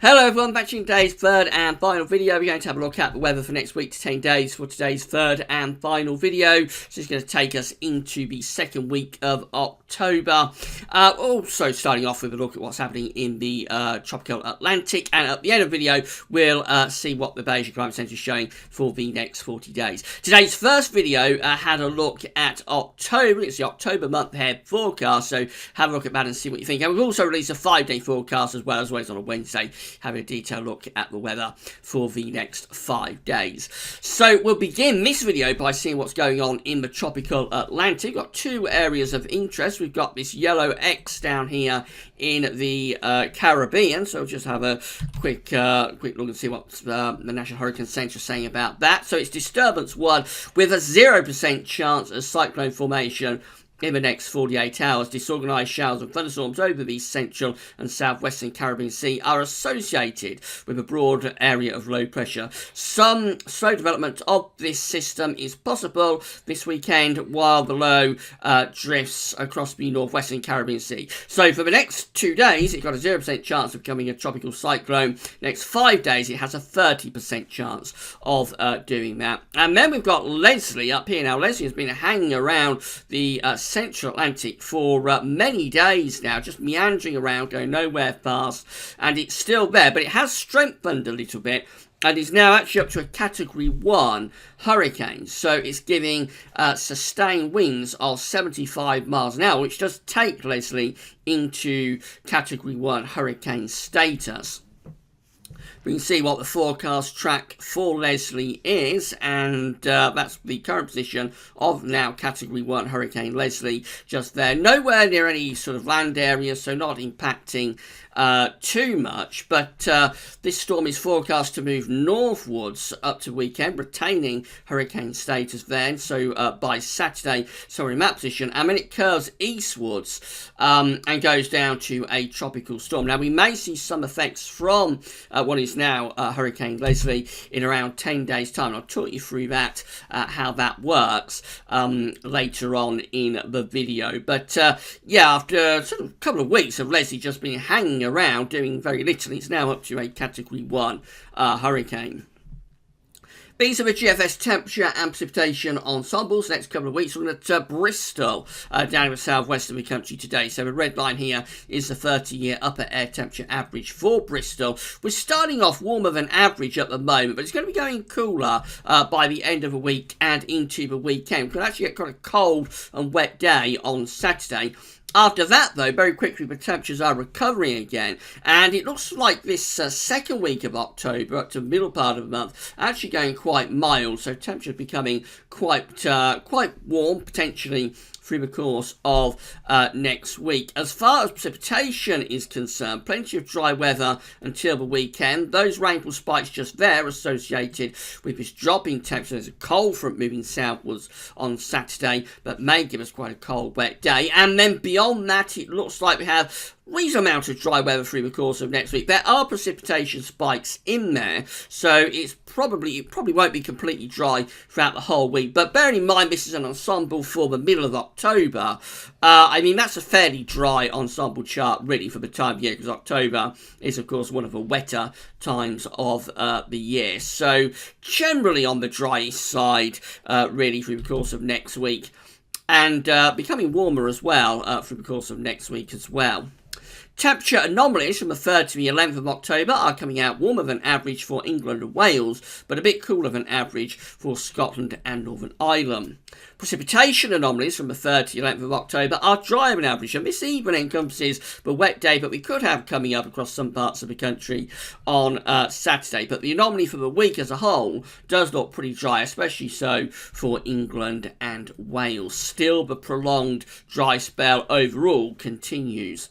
Hello everyone, back to today's third and final video. We're going to have a look at the weather for next week to 10 days for today's third and final video. So it's going to take us into the second week of October. Also starting off with a look at what's happening in the tropical Atlantic. And at the end of the video, we'll see what the Beijing Climate Centre is showing for the next 40 days. Today's first video had a look at October. It's the October month ahead forecast. So have a look at that and see what you think. And we've also released a 5-day forecast as well as on a Wednesday, having a detailed look at the weather for the next 5 days. So we'll begin this video by seeing what's going on in the tropical Atlantic. We've got two areas of interest. We've got this yellow X down here in the Caribbean. So we'll just have a quick look and see what the National Hurricane Centre is saying about that. So it's disturbance 1 with a 0% chance of cyclone formation in the next 48 hours. Disorganised showers and thunderstorms over the central and southwestern Caribbean Sea are associated with a broad area of low pressure. Some slow development of this system is possible this weekend while the low drifts across the northwestern Caribbean Sea. So for the next 2 days, it's got a 0% chance of becoming a tropical cyclone. Next 5 days, it has a 30% chance of doing that. And then we've got Leslie up here. Now, Leslie has been hanging around the Central Atlantic for many days now, just meandering around, going nowhere fast, and it's still there, but it has strengthened a little bit and is now actually up to a Category 1 hurricane. So it's giving sustained winds of 75 miles an hour, which does take Leslie into Category 1 hurricane status. We can see what the forecast track for Leslie is, and that's the current position of now Category 1 Hurricane Leslie, just there. Nowhere near any sort of land area, so not impacting too much, but this storm is forecast to move northwards up to weekend, retaining hurricane status then, so by Saturday, so we're in that position, and then it curves eastwards and goes down to a tropical storm. Now, we may see some effects from what is now Hurricane Leslie in around 10 days' time. I'll talk you through that, how that works later on in the video. But yeah, after sort of a couple of weeks of Leslie just being hanging around doing very little, it's now up to a Category 1 hurricane. These are the GFS temperature and precipitation ensembles. Next couple of weeks, we're looking at Bristol, down in the southwest of the country today. So the red line here is the 30-year upper air temperature average for Bristol. We're starting off warmer than average at the moment, but it's going to be going cooler by the end of the week and into the weekend. We could actually get quite a cold and wet day on Saturday. After that, though, very quickly the temperatures are recovering again, and it looks like this second week of October, up to the middle part of the month, actually going quite mild, so temperatures becoming quite warm, potentially through the course of next week. As far as precipitation is concerned, plenty of dry weather until the weekend. Those rainfall spikes just there associated with this drop in temperature. There's a cold front moving southwards on Saturday that may give us quite a cold, wet day. And then beyond that, it looks like we have reasonable amount of dry weather through the course of next week. There are precipitation spikes in there, so it probably won't be completely dry throughout the whole week. But bearing in mind this is an ensemble for the middle of October, I mean that's a fairly dry ensemble chart really for the time of year, because October is of course one of the wetter times of the year. So generally on the driest side really through the course of next week, and becoming warmer as well through the course of next week as well. Temperature anomalies from the 3rd to the 11th of October are coming out warmer than average for England and Wales, but a bit cooler than average for Scotland and Northern Ireland. Precipitation anomalies from the 3rd to the 11th of October are drier than average, and this even encompasses the wet day that we could have coming up across some parts of the country on Saturday. But the anomaly for the week as a whole does look pretty dry, especially so for England and Wales. Still, the prolonged dry spell overall continues.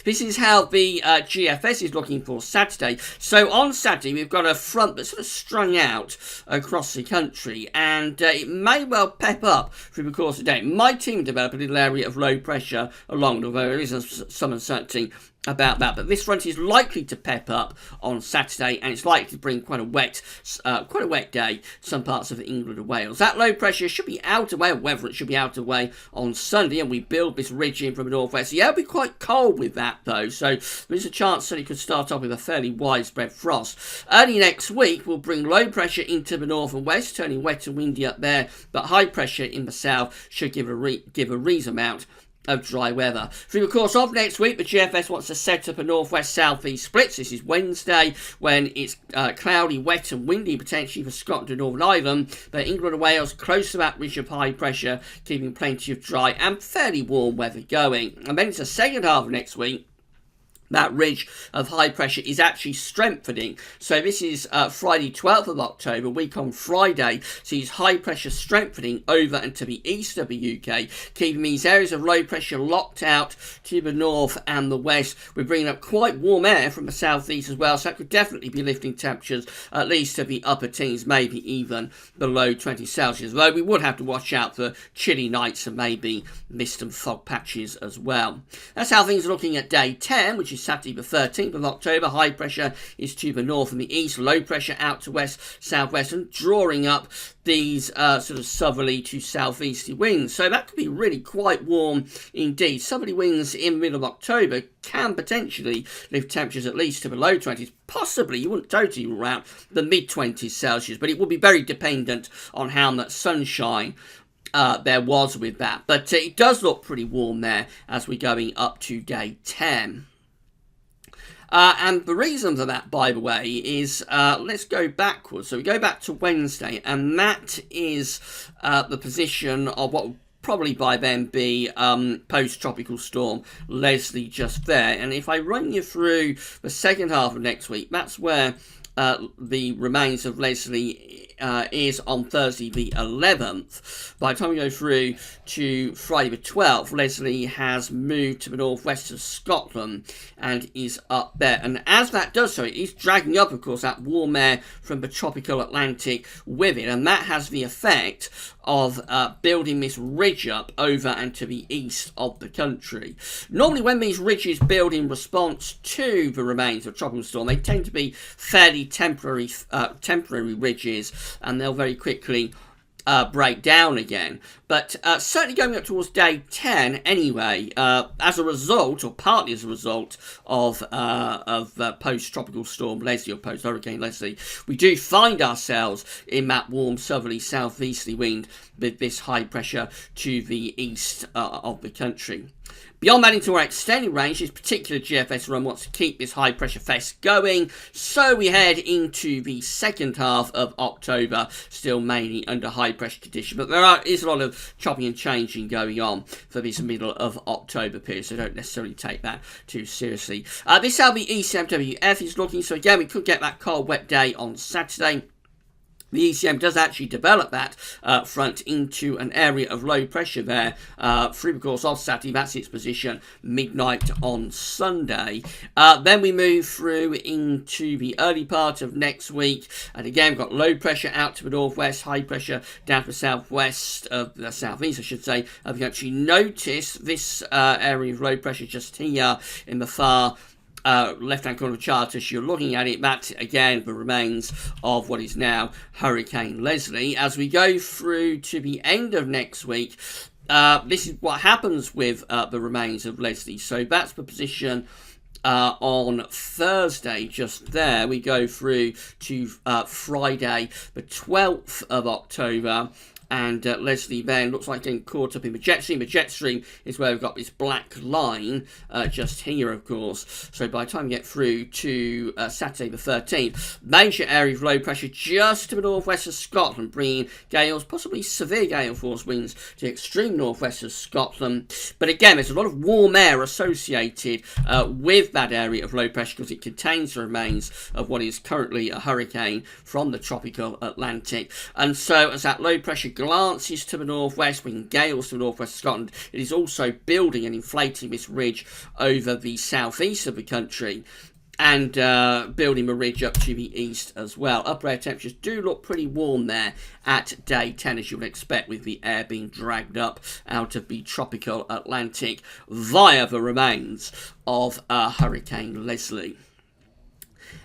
This is how the GFS is looking for Saturday. So on Saturday, we've got a front that's sort of strung out across the country, and it may well pep up through the course of the day. It might even develop a little area of low pressure along, although there is some uncertainty about that, but this front is likely to pep up on Saturday, and it's likely to bring quite a wet day some parts of England and Wales. That low pressure should be out of way, or whether it should be out of way on Sunday, and we build this ridge in from the northwest. Yeah, it'll be quite cold with that though, so there's a chance that it could start off with a fairly widespread frost. Early next week will bring low pressure into the north and west, turning wet and windy up there, but high pressure in the south should give a reasonable amount of dry weather. Through the course of next week, the GFS wants to set up a northwest-southeast splits. This is Wednesday, when it's cloudy, wet and windy, potentially for Scotland and Northern Ireland, but England and Wales close to that ridge of high pressure, keeping plenty of dry and fairly warm weather going. And then it's the second half of next week. That ridge of high pressure is actually strengthening. So this is Friday 12th of October, week on Friday, sees high pressure strengthening over and to the east of the UK, keeping these areas of low pressure locked out to the north and the west. We're bringing up quite warm air from the southeast as well, so that could definitely be lifting temperatures at least to the upper teens, maybe even below 20 Celsius, though we would have to watch out for chilly nights and maybe mist and fog patches as well. That's how things are looking at day 10, which is Saturday the 13th of October. High pressure is to the north and the east, low pressure out to west, southwest, and drawing up these sort of southerly to southeasterly winds. So that could be really quite warm indeed. Southerly winds in the middle of October can potentially lift temperatures at least to the low 20s. Possibly, you wouldn't totally rule out the mid 20s Celsius, but it will be very dependent on how much sunshine there was with that. But it does look pretty warm there as we're going up to day 10. And the reason for that, by the way, is let's go backwards. So we go back to Wednesday, and that is the position of what will probably by then be post-tropical storm Leslie just there. And if I run you through the second half of next week, that's where the remains of Leslie is on Thursday the 11th. By the time we go through to Friday the 12th, Leslie has moved to the northwest of Scotland and is up there. And as that does so, it is dragging up, of course, that warm air from the tropical Atlantic with it. And that has the effect of building this ridge up over and to the east of the country. Normally when these ridges build in response to the remains of a tropical storm, they tend to be fairly temporary ridges, and they'll very quickly break down again. But certainly going up towards day 10 anyway, as a result, or partly as a result of post-tropical storm Leslie, or post-hurricane Leslie, we do find ourselves in that warm southerly southeasterly wind with this high pressure to the east of the country. Beyond that, into our extended range, this particular GFS run wants to keep this high pressure fest going, so we head into the second half of October, still mainly under high pressure conditions, but there is a lot of chopping and changing going on for this middle of October period, so don't necessarily take that too seriously. This is how the ECMWF is looking, so again, we could get that cold, wet day on Saturday. The ECM does actually develop that front into an area of low pressure there through the course of Saturday. That's its position midnight on Sunday. Then we move through into the early part of next week, and again we've got low pressure out to the northwest, high pressure down to the southwest, the southeast I should say, of the country. Notice this area of low pressure just here in the far left-hand corner of the chart as you're looking at it. That, again, the remains of what is now Hurricane Leslie. As we go through to the end of next week, this is what happens with the remains of Leslie. So that's the position on Thursday, just there. We go through to Friday, the 12th of October. And Leslie then looks like getting caught up in the jet stream. The jet stream is where we've got this black line just here, of course. So by the time we get through to Saturday the 13th, major area of low pressure just to the northwest of Scotland, bringing gales, possibly severe gale force winds to the extreme northwest of Scotland. But again, there's a lot of warm air associated with that area of low pressure because it contains the remains of what is currently a hurricane from the tropical Atlantic. And so as that low pressure glances to the northwest, bringing gales to the northwest of Scotland, it is also building and inflating this ridge over the southeast of the country. and building a ridge up to the east as well. Upper air temperatures do look pretty warm there at day 10, as you would expect, with the air being dragged up out of the tropical Atlantic via the remains of Hurricane Leslie.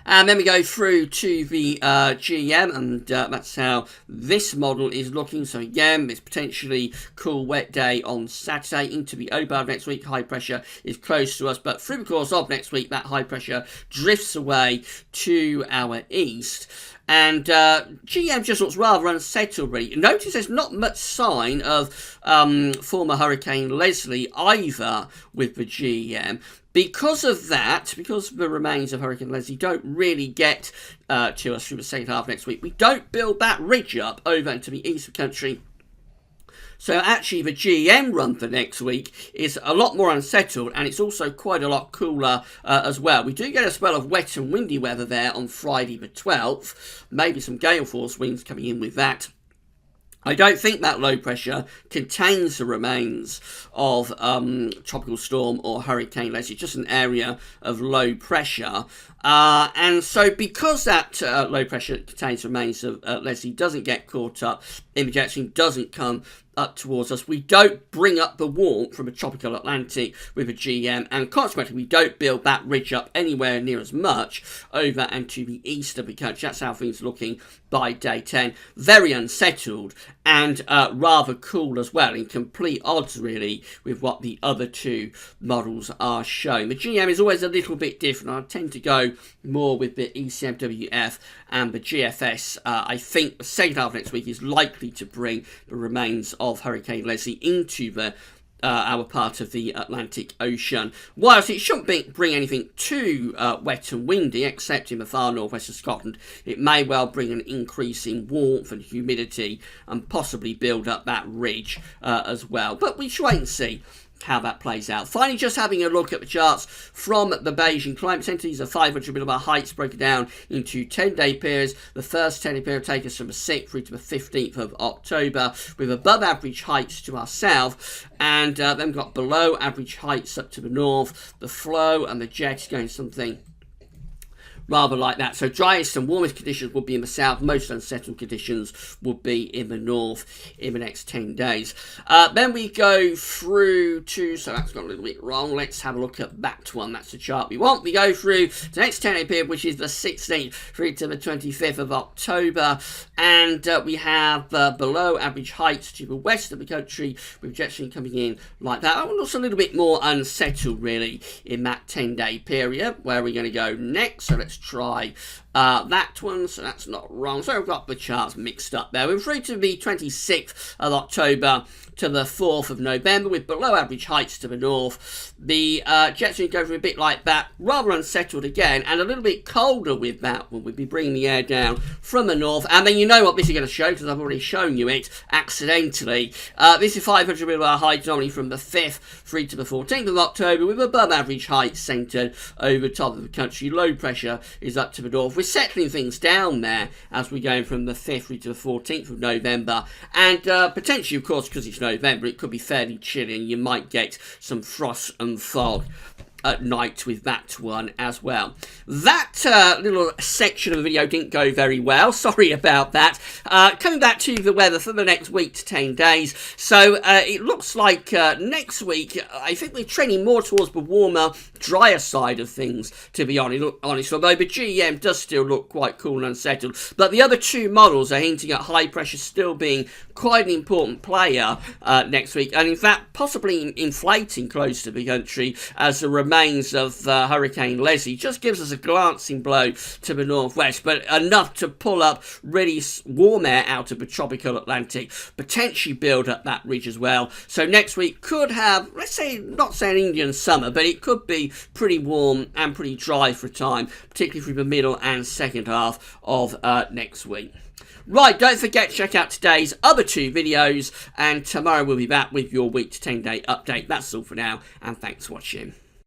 And then we go through to the GEM, and that's how this model is looking. So again, it's potentially cool, wet day on Saturday into the O-bar next week. High pressure is close to us, but through the course of next week, that high pressure drifts away to our east. And GEM just looks rather unsettled, really. Notice there's not much sign of former Hurricane Leslie either with the GEM. Because of that, because the remains of Hurricane Leslie don't really get to us through the second half next week, we don't build that ridge up over into the east of the country. So actually the GEM run for next week is a lot more unsettled, and it's also quite a lot cooler as well. We do get a spell of wet and windy weather there on Friday the 12th. Maybe some gale force winds coming in with that. I don't think that low pressure contains the remains of tropical storm or Hurricane Leslie. It's just an area of low pressure. And so because that low pressure contains remains of Leslie doesn't get caught up in the jet stream, doesn't come up towards us, we don't bring up the warmth from a tropical Atlantic with a GEM, and consequently we don't build that ridge up anywhere near as much over and to the east of the country. That's how things are looking by day 10. Very unsettled and rather cool as well, in complete odds really with what the other two models are showing. The GEM is always a little bit different. I tend to go more with the ECMWF and the GFS. I think the second half of next week is likely to bring the remains of Hurricane Leslie into the our part of the Atlantic Ocean. Whilst it shouldn't bring anything too wet and windy, except in the far northwest of Scotland, it may well bring an increase in warmth and humidity and possibly build up that ridge as well. But we should wait and see how that plays out. Finally, just having a look at the charts from the Beijing Climate Centre. These are 500 millibar heights broken down into 10-day periods. The first 10-day period takes us from the 6th through to the 15th of October, with above average heights to our south, and then we've got below average heights up to the north. The flow and the jet is going something rather like that. So driest and warmest conditions will be in the south. Most unsettled conditions will be in the north in the next 10 days. Then we go through to, so that's got a little bit wrong. Let's have a look at that one. That's the chart we want. We go through the next 10-day period, which is the 16th through to the 25th of October. And we have below average heights to the west of the country, with jet stream coming in like that. That one looks a little bit more unsettled, really, in that 10-day period. Where are we going to go next? So let's try that one. So that's not wrong. So we've got the charts mixed up there. We're through to the 26th of October to the 4th of November, with below average heights to the north. The jet stream goes a bit like that, rather unsettled again, and a little bit colder with that one. We'll be bringing the air down from the north, and then you know what this is going to show, because I've already shown you it accidentally. This is 500 millibar heights only from the 5th through to the 14th of October, with above average heights centred over top of the country. Low pressure is up to the north. We're settling things down there as we're going from the 5th through to the 14th of November, and potentially, of course, because it's November, it could be fairly chilly, and you might get some frost and fog at night with that one as well. That little section of the video didn't go very well. Sorry about that. Coming back to the weather for the next week to 10 days. So it looks like next week, I think we're trending more towards the warmer, drier side of things, to be honest. Although the GEM does still look quite cool and unsettled. But the other two models are hinting at high pressure still being quite an important player next week. And in fact, possibly inflating close to the country as the remains of Hurricane Leslie just gives us a glancing blow to the northwest, but enough to pull up really warm air out of the tropical Atlantic, potentially build up that ridge as well. So next week could have, let's say, not say an Indian summer, but it could be pretty warm and pretty dry for a time, particularly through the middle and second half of next week. Right, don't forget to check out today's other two videos, and tomorrow we'll be back with your week to 10-day update. That's all for now, and thanks for watching.